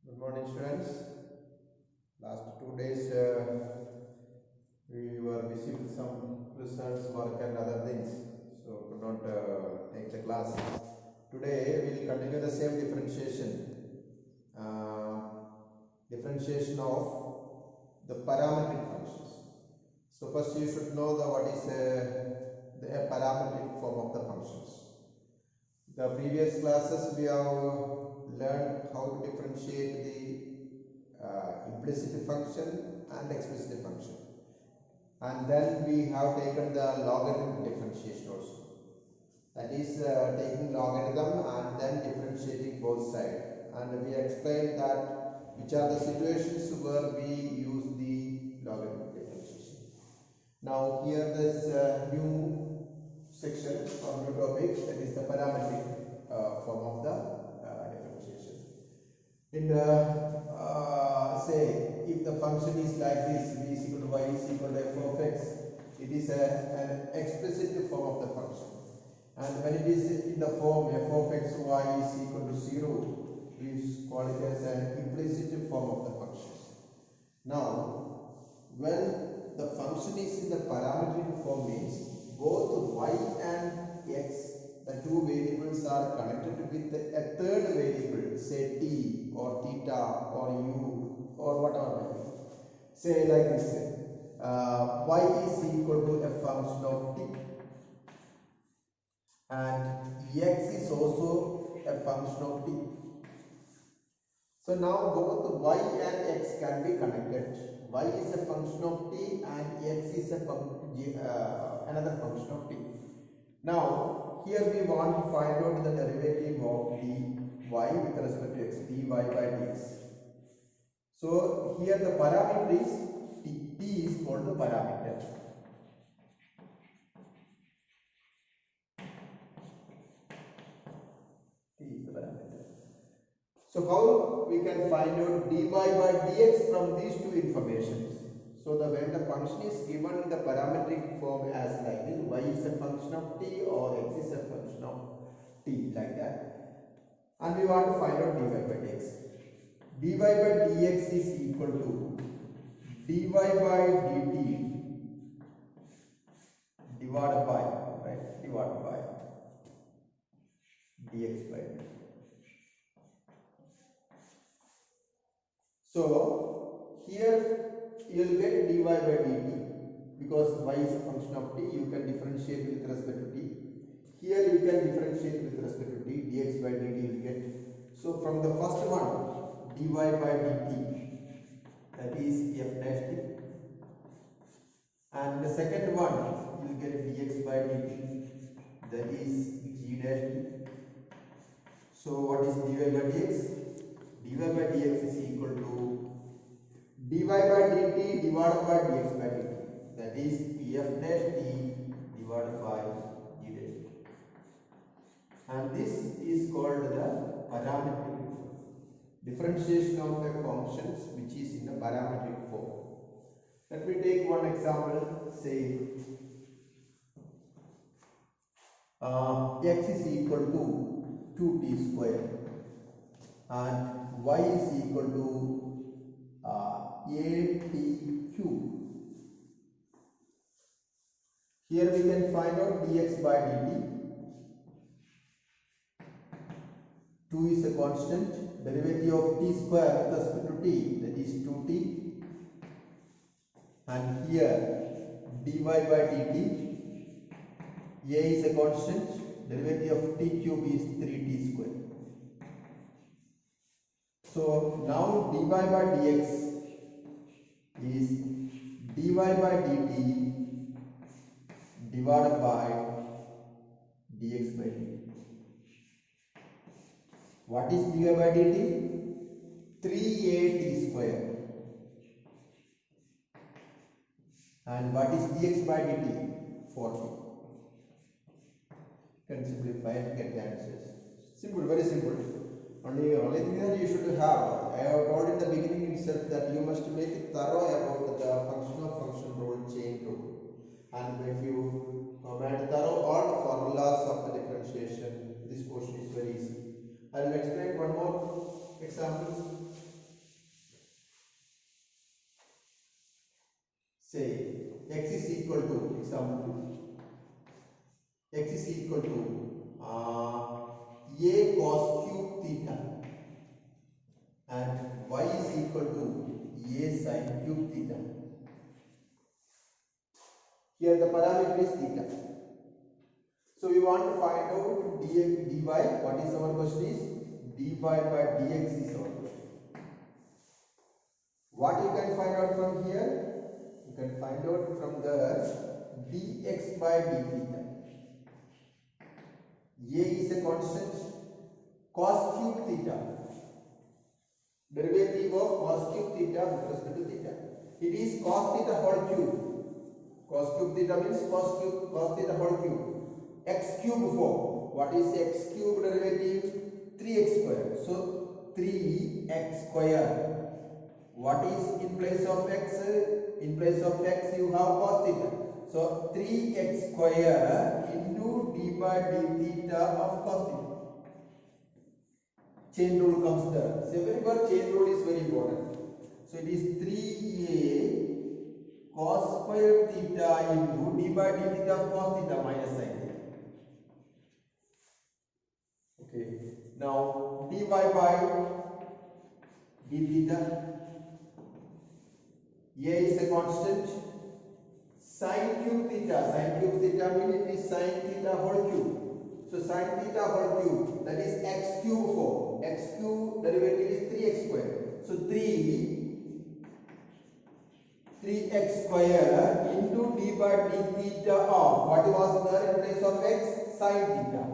Good morning, students. Last 2 days we were busy with some research work and other things, so could not take the class. Today we will continue the same differentiation of the parametric functions. So first you should know what is the parametric form of the functions. The previous classes we have learned how to differentiate the implicit function and explicit function, and then we have taken the logarithm differentiation also. That is taking logarithm and then differentiating both sides, and we explained that which are the situations where we use the logarithm differentiation. Now here this new section or new topic, that is the parametric form of the differentiation. In say if the function is like this, v is equal to y is equal to f of x, it is an explicit form of the function, and when it is in the form f of x y is equal to 0, we call it as an implicit form of the function. Now when the function is in the parametric form means both y and x, the two variables are connected with a third variable, say t or theta or u or whatever. Say like this, y is equal to a function of t and x is also a function of t. So now both y and x can be connected. Y is a function of t and x is another function of t. Now here we want to find out the derivative of dy with respect to x, dy by dx. So here the parameter is t is called the parameter. T is the parameter. So how we can find out dy by dx from these two informations? So when the function is given in the parametric form as like this, y is a function of t or x is a function of t, like that, and we want to find out dy by dx. Dy by dx is equal to dy by dt divided by dx by dt. So here you will get dy by dt, because y is a function of t, you can differentiate with respect to t. Here you can differentiate with respect to t, dx by dt you will get. So from the first one, dy by dt, that is f dash t, and the second one you will get dx by dt, that is g dash t. So what is dy by dx? Dy by dx is equal to dy by dt divided by dx by dt, that is f dash t divided by g dash t, and this is called the parametric differentiation of the functions which is in the parametric form. Let me take one example. Say x is equal to 2t square and y is equal to 8t cube. Here we can find out dx by dt. 2 is a constant, derivative of t square with respect to t, that is 2t, and here dy by dt, a is a constant, derivative of t cube is 3t square. So now dy by dx is dy by dt divided by dx by dt. What is dy by dt? 3at square. And what is dx by dt? 40. Can simplify and get the answers. Simple, very simple. Only thing that you should have, I have told in the beginning itself that you must make it thorough about the function rule, chain rule. And if you made thorough all formulas of the differentiation, this portion is very easy. I will explain one more example. say x is equal to, example, x is equal to a cos cube theta and y is equal to a sin cube theta. Here the parameter is theta. So we want to find out dx dy. What is our question is dy by dx is our question. What you can find out from here? You can find out from the dx by d theta. A is a constant. Cos cube theta. Derivative of cos cube theta with respect to theta. It is cos theta whole cube. Cos cube theta means cos theta whole cube. X cube form. What is x cube derivative? 3x square. So 3x square. What is in place of x? In place of x you have cos theta. So 3x square into d by d theta of cos theta. Chain rule comes there. So remember, chain rule is very important. So it is 3a cos square theta into d by d theta of cos theta minus sin theta. Okay. Now dy by d theta. A is a constant. Sin cube theta means it is sin theta whole cube. So sin theta whole cube, that is x cube form. X cube derivative is 3x square. So 3x square into d by d theta of what was there in place of x? Sin theta.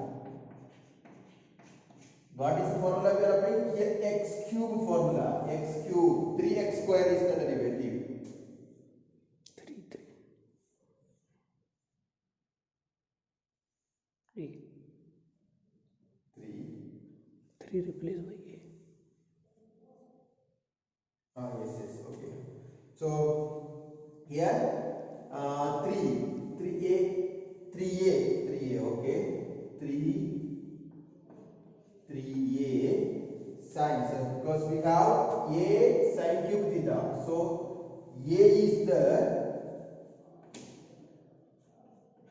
What is the formula we are applying here? X cube formula. X cube. 3x square is the derivative. 3 replace by a. Yes, okay. So here 3a, okay. 3a sin, because we have a sin cube theta. So a is the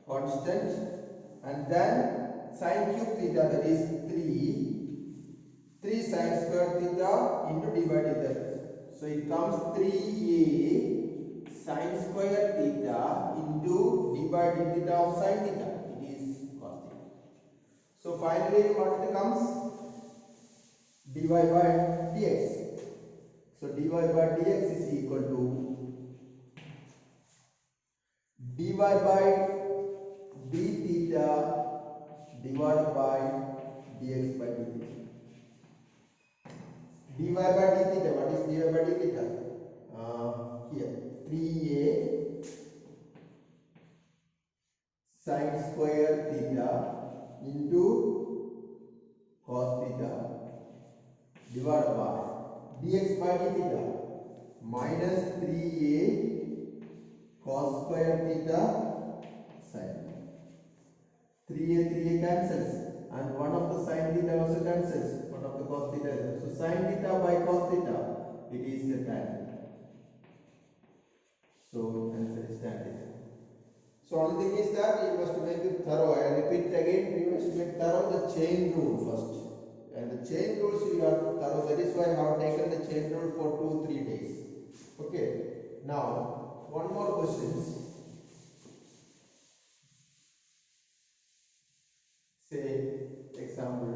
constant and then sin cube theta, that is 3 sin square theta into d by d theta. So it comes 3a sin square theta into d by d theta of sin theta. It is cos theta. So finally what it comes? Dy by dx. So dy by dx is equal to dy by d theta divided by dx by d theta. dy by d theta, what is dy by d theta? Here 3a sin square theta into cos theta divided by dx by d theta minus 3a cos square theta sin. 3a cancels and one of the sin theta also cancels, one of the cos theta. So sin theta by cos theta, it is the tan theta. So answer is tan theta. So only thing is that you must make it thorough. I repeat again, you must make thorough the chain rule first. And the chain rules you are thorough. That is why I have taken the chain rule for 2-3 days. Okay. Now one more question. Say example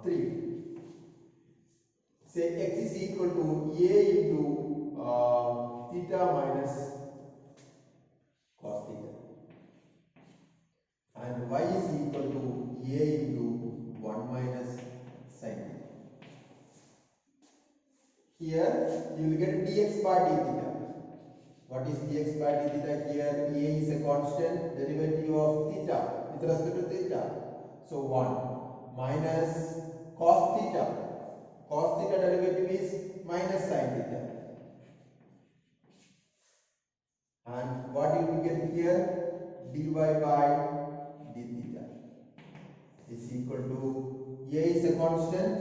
3. Say x is equal to a into theta minus cos theta and y is equal to a into 1 minus sin theta. Here you will get dx by d theta. What is dx by d theta? Here a is a constant, derivative of theta with respect to theta. So 1 minus cos theta. Cos theta derivative is minus sin theta. And what you will get here? dy by d theta is equal to a is a constant,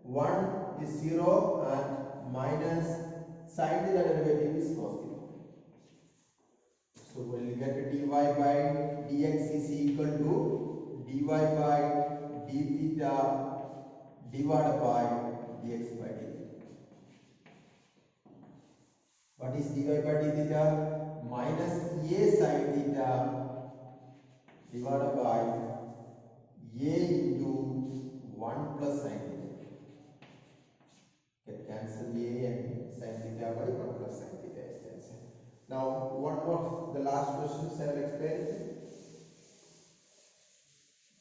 1 is 0 and minus Sin theta derivative is cos theta. So we'll get dy by dx is equal to dy by d theta divided by dx by dt. What is dy by d theta? Minus a sin theta divided by a into 1 plus sin theta. Can cancel a and sin theta by 1 plus sin theta is cancelled. Now one more, the last questions I will explain.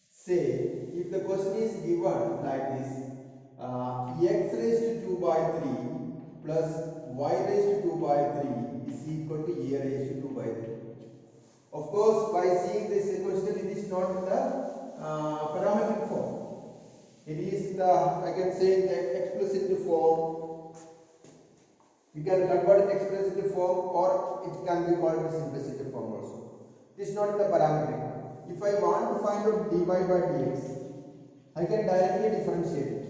Say if the question is given like this, x raised to 2 by 3 plus y raised to 2 by 3 is equal to a raised to 2 by 3. Of course, by seeing this question, it is not in the parametric form. It is the, I can say, the explicit form. You can convert it explicit form, or it can be called as implicit form also. It is not in the parametric. If I want to find out dy by dx, I can directly differentiate it.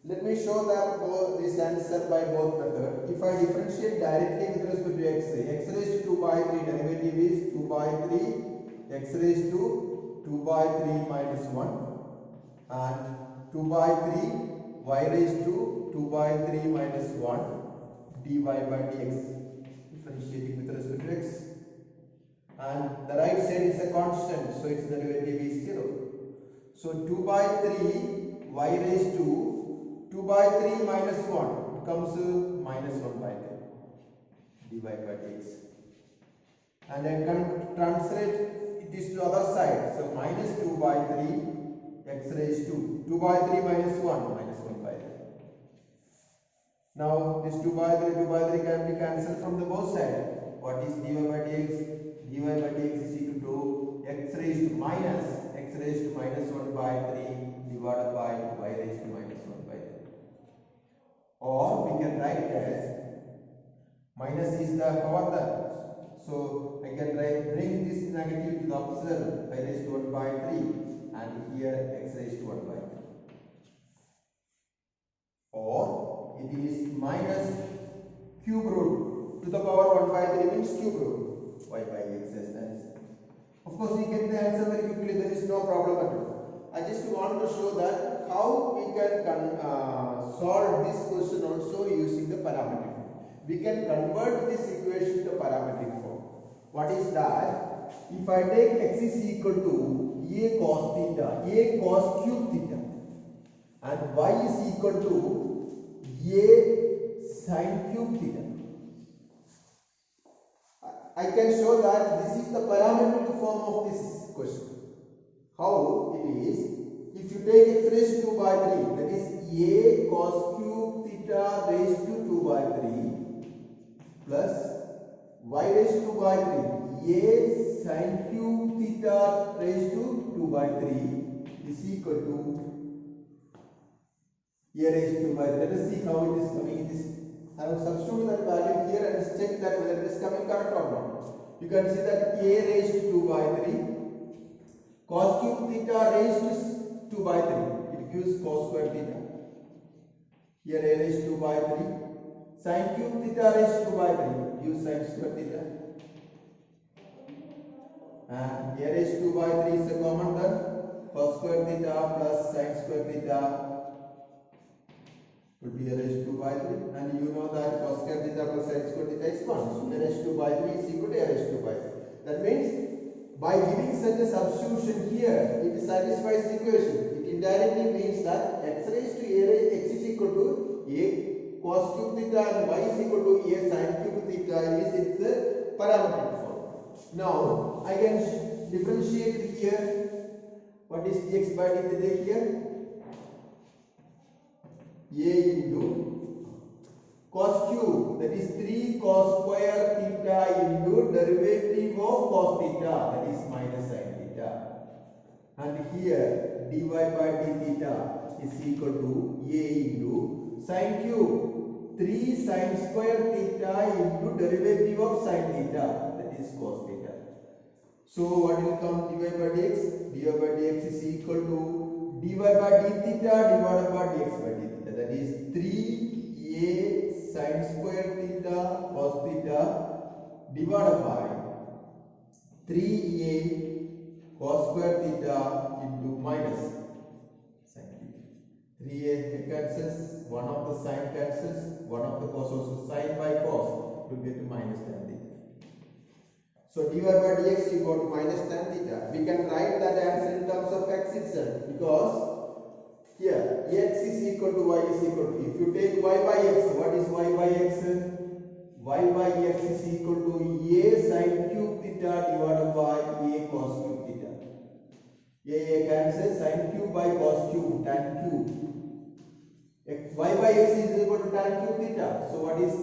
Let me show that this answer by both methods. If I differentiate directly with respect to x raised to 2 by 3 derivative is 2 by 3 x raised to 2 by 3 minus 1 and 2 by 3 y raised to 2 by 3 minus 1 dy by dx, differentiating with respect to x. And the right side is a constant, so its derivative is 0. So 2 by 3 y raised to 2 by 3 minus 1 becomes minus 1 by 3 dy by dx. And then translate it is to other side. So minus 2 by 3 x raised to 2 by 3 minus 1 minus 1 by 3. Now this 2 by 3 can be cancelled from the both sides. What is dy by dx? Dy by dx is equal to x raised to minus 1 by 3 divided by y raised to minus 1 by 3. Or we can write as minus is the power term. So I can bring this negative to the opposite, y raised to 1 by 3 and here x raised to 1 by 3. Or it is minus cube root to the power 1 by 3 means cube root y by x as the answer. Of course, we get the answer very quickly, there is no problem at all. I just want to show that how we can solve this question also using the parametric form. We can convert this equation to parametric form. What is that? If I take x is equal to a cos theta, a cos cube theta, and y is equal to a sin cube theta, I can show that this is the parametric form of this question. How it is? If you take x raised to 2 by 3, that is a cos cube theta raised to 2 by 3 plus y raised to 2 by 3 a sin cube theta raised to 2 by 3 is equal to a raised to 2 by 3. Let us see how it is coming in this. I will substitute that value here and check that whether it is coming correct or not. You can see that a raised to 2 by 3 cos cube theta raised to 2 by 3, it gives cos square theta. Here a raised to 2 by 3 sin cube theta raised to 2 by 3 gives sin square theta. And a raised to 2 by 3 is a common term, cos square theta plus sin square theta would be a raised to 2 by 3, and you know that cos square theta plus sin square theta is 1. So a raised to 2 by 3 is equal to a raised to 2 by 3. That means by giving such a substitution here, it satisfies the equation. It indirectly means that x raised to a x is equal to a cos cube theta and y is equal to a sin cube theta is its parametric form. Now I can differentiate here. What is dx by dt here? A into cos cube, that is 3 cos square theta into derivative of cos theta, that is minus sin theta. And here dy by d theta is equal to a into sin cube 3 sin square theta into derivative of sin theta, that is cos theta. So what will come dy by dx? Dy by dx is equal to dy by d theta divided by dx by d theta, that is 3a sin square divided by 3a cos square theta into minus sin theta. 3a cancels, one of the sin cancels, one of the cos also, sin by cos to get minus tan theta. So dy by dx equal to minus tan theta. We can write that answer in terms of x itself, because here x is equal to y is equal to, if you take y by x, what is y by x? Y by x is equal to a sin cube theta divided by a cos cube theta. A cancels, sin cube by cos cube, tan cube. Y by x is equal to tan cube theta. So what is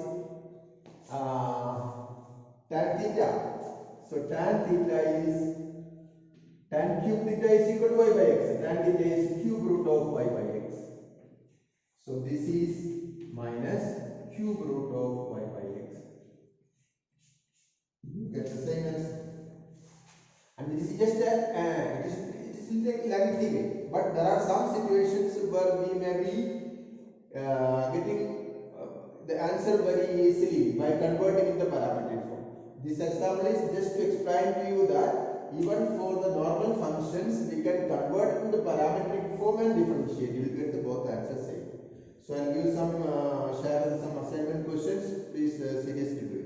tan theta? So tan theta is, tan cube theta is equal to y by x. Tan theta is cube root of y by x. So this is minus cube root of y by x. You get the same answer. And this is just a, it is like lengthy way. But there are some situations where we may be getting the answer very easily by converting in the parametric form. This example is just to explain to you that even for the normal functions we can convert into the parametric form and differentiate. You will get the both answers same. So I will give some share some assignment questions. Please seriously do it.